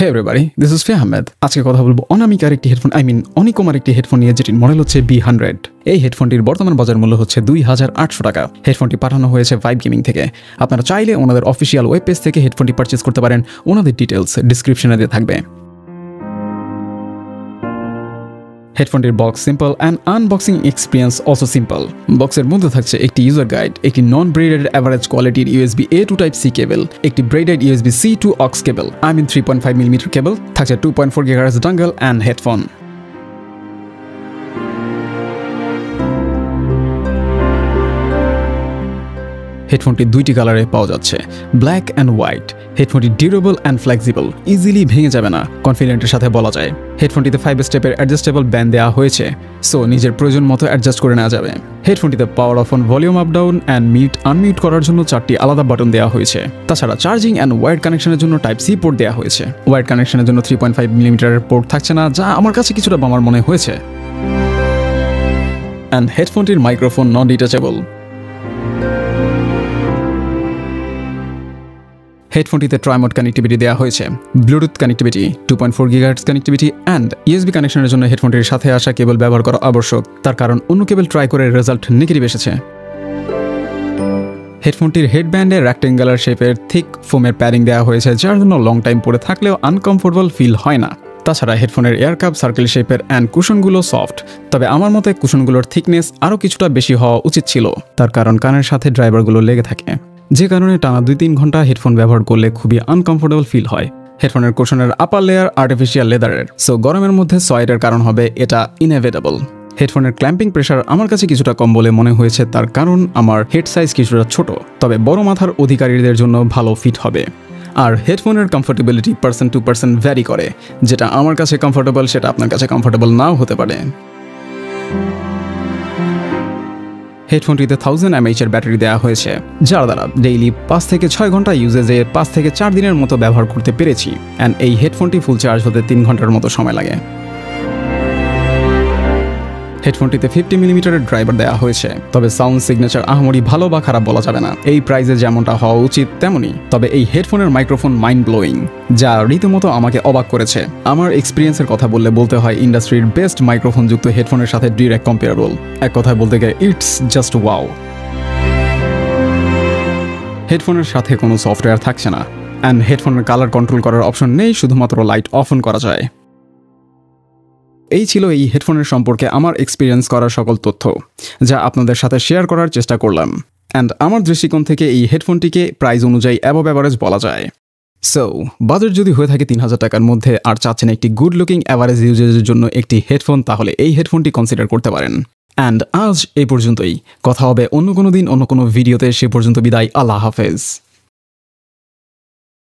Hey everybody, this is Fia Ahmed. আজকে কথা বলবো অনামিকার একটি হেডফোন অনিকমার একটি হেডফোন নিয়ে, যেটির মডেল হচ্ছে B100। এই হেডফোনটির বর্তমান বাজার মূল্য হচ্ছে 2800 টাকা। হেডফোনটি পাঠানো হয়েছে ভাইব গেমিং থেকে। আপনারা চাইলে ওনাদের অফিসিয়াল ওয়েব পেজ থেকে হেডফোনটি পারচেজ করতে পারেন। ওনাদের ডিটেলস ডিসক্রিপশনে দেওয়া থাকবে। হেডফোনটির box simple and unboxing experience also simple. বক্সের মধ্যে থাকছে একটি ইউজার গাইড, একটি নন ব্রেডেড অ্যাভারেজ কোয়ালিটির USB A to Type C cable, একটি braided USB C to aux cable, 3.5mm cable, থাকছে 2.4 GHz ডাঙ্গল অ্যান্ড হেডফোন। হেডফোনটি দুইটি কালারে পাওয়া যাচ্ছে, ব্ল্যাক অ্যান্ড হোয়াইট। হেডফোনটি ডিউরেবল অ্যান্ড ফ্লেক্সিবল, ইজিলি ভেঙে যাবে না, কনফিডেন্টের সাথে বলা যায়। হেডফোনটিতে 5 স্টেপের অ্যাডজাস্টেবল ব্যান্ড দেওয়া হয়েছে, সো নিজের প্রয়োজন মতো অ্যাডজাস্ট করে নেওয়া যাবে। হেডফোনটিতে power off on, volume up down and mute unmute করার জন্য 4টি আলাদা বাটন দেওয়া হয়েছে। তাছাড়া চার্জিং অ্যান্ড ওয়্যার্ড কানেকশনের জন্য টাইপ সি পোর্ট দেওয়া হয়েছে। ওয়্যার্ড কানেকশনের জন্য 3.5mm পোর্ট থাকছে না, যা আমার কাছে কিছুটা বামার মনে হয়েছে। অ্যান্ড হেডফোনটির মাইক্রোফোন নন ডিটাচেবল। হেডফোনটিতে ট্রাইমোড কানেক্টিভিটি দেওয়া হয়েছে, bluetooth connectivity, 2.4 GHz connectivity and USB কানেকশনের জন্য হেডফোনটির সাথে আসা কেবল ব্যবহার করা আবশ্যক, তার কারণ অন্য কেবল ট্রাই করে রেজাল্ট নেগেটিভ এসেছে। হেডফোনটির হেডব্যান্ডে রেক্টেঙ্গুলার শেপের থিক ফোমের প্যাডিং দেওয়া হয়েছে, যার জন্য লং টাইম পরে থাকলেও আনকমফোর্টেবল ফিল হয় না। তাছাড়া হেডফোনের এয়ার কাপ সার্কেল শেপের অ্যান্ড কুশনগুলো সফট, তবে আমার মতে কুশনগুলোর থিকনেস আরও কিছুটা বেশি হওয়া উচিত ছিল, তার কারণ কানের সাথে ড্রাইভারগুলো লেগে থাকে, যে কারণে টানা 2-3 ঘন্টা হেডফোন ব্যবহার করলে খুবই আনকমফোর্টেবল ফিল হয়। হেডফোনের কুশনের আপার লেয়ার আর্টিফিশিয়াল লেদারের, সো গরমের মধ্যে সোয়েটের কারণ হবে এটা ইনএভিটেবল। হেডফোনের ক্ল্যাম্পিং প্রেশার আমার কাছে কিছুটা কম বলে মনে হয়েছে, তার কারণ আমার হেড সাইজ কিছুটা ছোট, তবে বড় মাথার অধিকারীদের জন্য ভালো ফিট হবে। আর হেডফোনের comfortability person to person vary করে, যেটা আমার কাছে কমফোর্টেবল সেটা আপনার কাছে কমফোর্টেবল নাও হতে পারে। হেডফোনটিতে 1000 mAh এর ব্যাটারি দেওয়া হয়েছে, যার দ্বারা ডেইলি 5 থেকে 6 ঘন্টা ইউজেজে 5 থেকে 4 দিনের মতো ব্যবহার করতে পেরেছি। অ্যান্ড এই হেডফোনটি ফুল চার্জ হতে 3 ঘন্টার মতো সময় লাগে। হেডফোনটিতে 50mm ড্রাইভার দেওয়া হয়েছে, তবে সাউন্ড সিগনেচার আহামরি ভালো বা খারাপ বলা যাবে না, এই প্রাইসে যেমনটা হওয়া উচিত তেমনই। তবে এই হেডফোনের মাইক্রোফোন মাইন্ড ব্লোয়িং, যা রীতিমতো আমাকে অবাক করেছে। আমার এক্সপিরিয়েন্সের কথা বলতে হয় ইন্ডাস্ট্রির বেস্ট মাইক্রোফোন যুক্ত হেডফোনের সাথে ডিরেক্ট কম্পেয়ারেবল। এক কথায় বলতে গেলে ইটস জাস্ট ওয়াও। হেডফোনের সাথে কোনো সফটওয়্যার থাকছে না, অ্যান্ড হেডফোনের কালার কন্ট্রোল করার অপশন নেই, শুধুমাত্র লাইট অফ অন করা যায়। এই ছিল এই হেডফোনের সম্পর্কে আমার এক্সপিরিয়েন্স করার সকল তথ্য, যা আপনাদের সাথে শেয়ার করার চেষ্টা করলাম। অ্যান্ড আমার দৃষ্টিকোণ থেকে এই হেডফোনটিকে প্রাইস অনুযায়ী অ্যাবভ অ্যাভারেজ বলা যায়। সো বাজেট যদি হয়ে থাকে 3000 টাকার মধ্যে আর চাচ্ছেন একটি গুড লুকিং অ্যাভারেজ ইউজেজের জন্য একটি হেডফোন, তাহলে এই হেডফোনটি কনসিডার করতে পারেন। অ্যান্ড আজ এই পর্যন্তই, কথা হবে অন্য কোনো দিন অন্য কোনো ভিডিওতে। সে পর্যন্ত বিদায়, আল্লাহ হাফেজ।